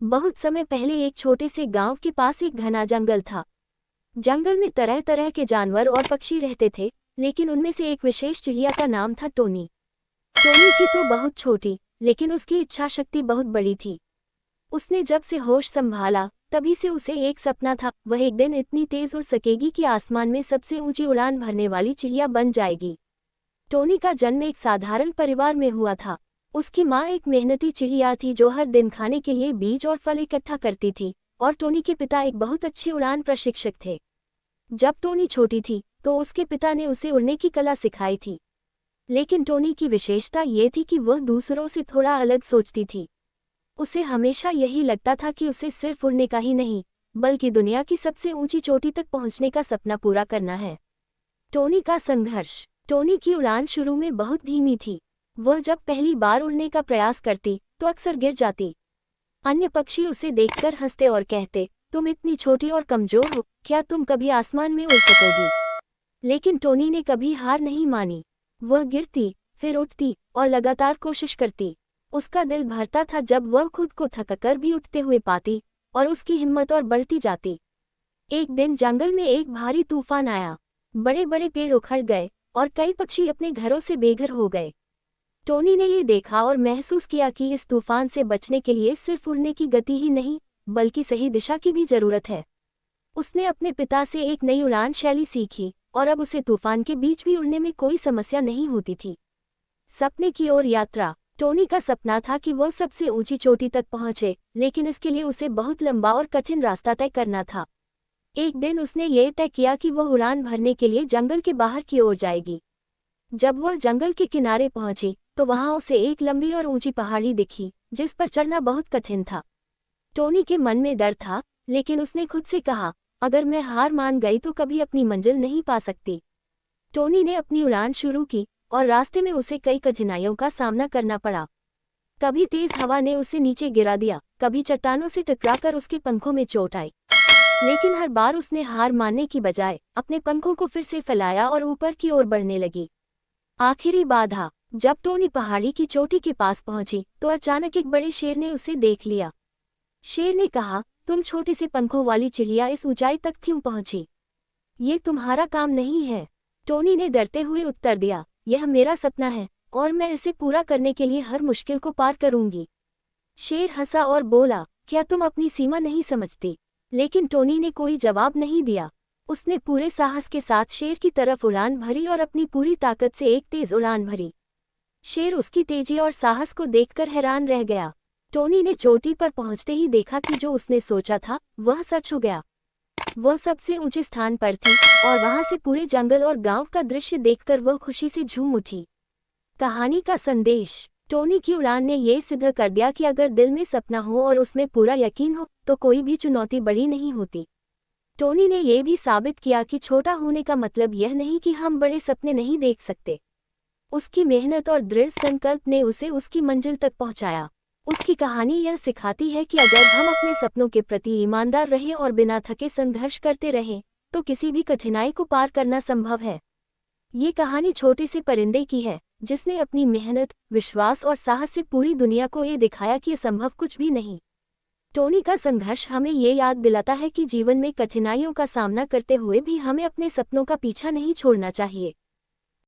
बहुत समय पहले एक छोटे से गांव के पास एक घना जंगल था। जंगल में तरह तरह के जानवर और पक्षी रहते थे, लेकिन उनमें से एक विशेष चिड़िया का नाम था टोनी। टोनी थी तो बहुत छोटी, लेकिन उसकी इच्छा शक्ति बहुत बड़ी थी। उसने जब से होश संभाला तभी से उसे एक सपना था, वह एक दिन इतनी तेज उड़ सकेगी कि आसमान में सबसे ऊंची उड़ान भरने वाली चिड़िया बन जाएगी। टोनी का जन्म एक साधारण परिवार में हुआ था। उसकी माँ एक मेहनती चिड़िया थी जो हर दिन खाने के लिए बीज और फल इकट्ठा करती थी, और टोनी के पिता एक बहुत अच्छे उड़ान प्रशिक्षक थे। जब टोनी छोटी थी तो उसके पिता ने उसे उड़ने की कला सिखाई थी, लेकिन टोनी की विशेषता ये थी कि वह दूसरों से थोड़ा अलग सोचती थी। उसे हमेशा यही लगता था कि उसे सिर्फ उड़ने का ही नहीं, बल्कि दुनिया की सबसे ऊंची चोटी तक पहुंचने का सपना पूरा करना है। टोनी का संघर्ष। टोनी की उड़ान शुरू में बहुत धीमी थी। वह जब पहली बार उड़ने का प्रयास करती तो अक्सर गिर जाती। अन्य पक्षी उसे देखकर हंसते और कहते, तुम इतनी छोटी और कमजोर हो, क्या तुम कभी आसमान में उड़ सकोगी? लेकिन टोनी ने कभी हार नहीं मानी। वह गिरती, फिर उठती और लगातार कोशिश करती। उसका दिल भरता था जब वह खुद को थककर भी उठते हुए पाती, और उसकी हिम्मत और बढ़ती जाती। एक दिन जंगल में एक भारी तूफान आया। बड़े बड़े पेड़ उखड़ गए और कई पक्षी अपने घरों से बेघर हो गए। टोनी ने ये देखा और महसूस किया कि इस तूफान से बचने के लिए सिर्फ उड़ने की गति ही नहीं, बल्कि सही दिशा की भी जरूरत है। उसने अपने पिता से एक नई उड़ान शैली सीखी, और अब उसे तूफान के बीच भी उड़ने में कोई समस्या नहीं होती थी। सपने की ओर यात्रा। टोनी का सपना था कि वह सबसे ऊंची चोटी तक पहुंचे, लेकिन इसके लिए उसे बहुत लंबा और कठिन रास्ता तय करना था। एक दिन उसने ये तय किया कि वह उड़ान भरने के लिए जंगल के बाहर की ओर जाएगी। जब वह जंगल के किनारे पहुंची तो वहां उसे एक लंबी और ऊंची पहाड़ी दिखी, जिस पर चढ़ना बहुत कठिन था। टोनी के मन में डर था, लेकिन उसने खुद से कहा, अगर मैं हार मान गई तो कभी अपनी मंजिल नहीं पा सकती। टोनी ने अपनी उड़ान शुरू की, और रास्ते में उसे कई कठिनाइयों का सामना करना पड़ा। कभी तेज हवा ने उसे नीचे गिरा दिया, कभी चट्टानों से टकराकर उसके पंखों में चोट आई। लेकिन हर बार उसने हार मानने की बजाय अपने पंखों को फिर से फैलाया और ऊपर की ओर बढ़ने लगी। आखिरी बाधा। जब टोनी पहाड़ी की चोटी के पास पहुंची तो अचानक एक बड़े शेर ने उसे देख लिया। शेर ने कहा, तुम छोटे से पंखों वाली चिड़िया इस ऊंचाई तक क्यों पहुंची? ये तुम्हारा काम नहीं है। टोनी ने डरते हुए उत्तर दिया, यह मेरा सपना है और मैं इसे पूरा करने के लिए हर मुश्किल को पार करूंगी। शेर हंसा और बोला, क्या तुम अपनी सीमा नहीं समझती? लेकिन टोनी ने कोई जवाब नहीं दिया। उसने पूरे साहस के साथ शेर की तरफ उड़ान भरी और अपनी पूरी ताकत से एक तेज उड़ान भरी। शेर उसकी तेजी और साहस को देखकर हैरान रह गया। टोनी ने चोटी पर पहुंचते ही देखा कि जो उसने सोचा था वह सच हो गया। वह सबसे ऊंचे स्थान पर थी, और वहां से पूरे जंगल और गांव का दृश्य देखकर वह खुशी से झूम उठी। कहानी का संदेश। टोनी की उड़ान ने यह सिद्ध कर दिया कि अगर दिल में सपना हो और उसमें पूरा यकीन हो तो कोई भी चुनौती बड़ी नहीं होती। टोनी ने यह भी साबित किया कि छोटा होने का मतलब यह नहीं कि हम बड़े सपने नहीं देख सकते। उसकी मेहनत और दृढ़ संकल्प ने उसे उसकी मंजिल तक पहुंचाया। उसकी कहानी यह सिखाती है कि अगर हम अपने सपनों के प्रति ईमानदार रहें और बिना थके संघर्ष करते रहें, तो किसी भी कठिनाई को पार करना संभव है। ये कहानी छोटे से परिंदे की है, जिसने अपनी मेहनत, विश्वास और साहस से पूरी दुनिया को ये दिखाया कि असंभव कुछ भी नहीं। टोनी का संघर्ष हमें ये याद दिलाता है कि जीवन में कठिनाइयों का सामना करते हुए भी हमें अपने सपनों का पीछा नहीं छोड़ना चाहिए।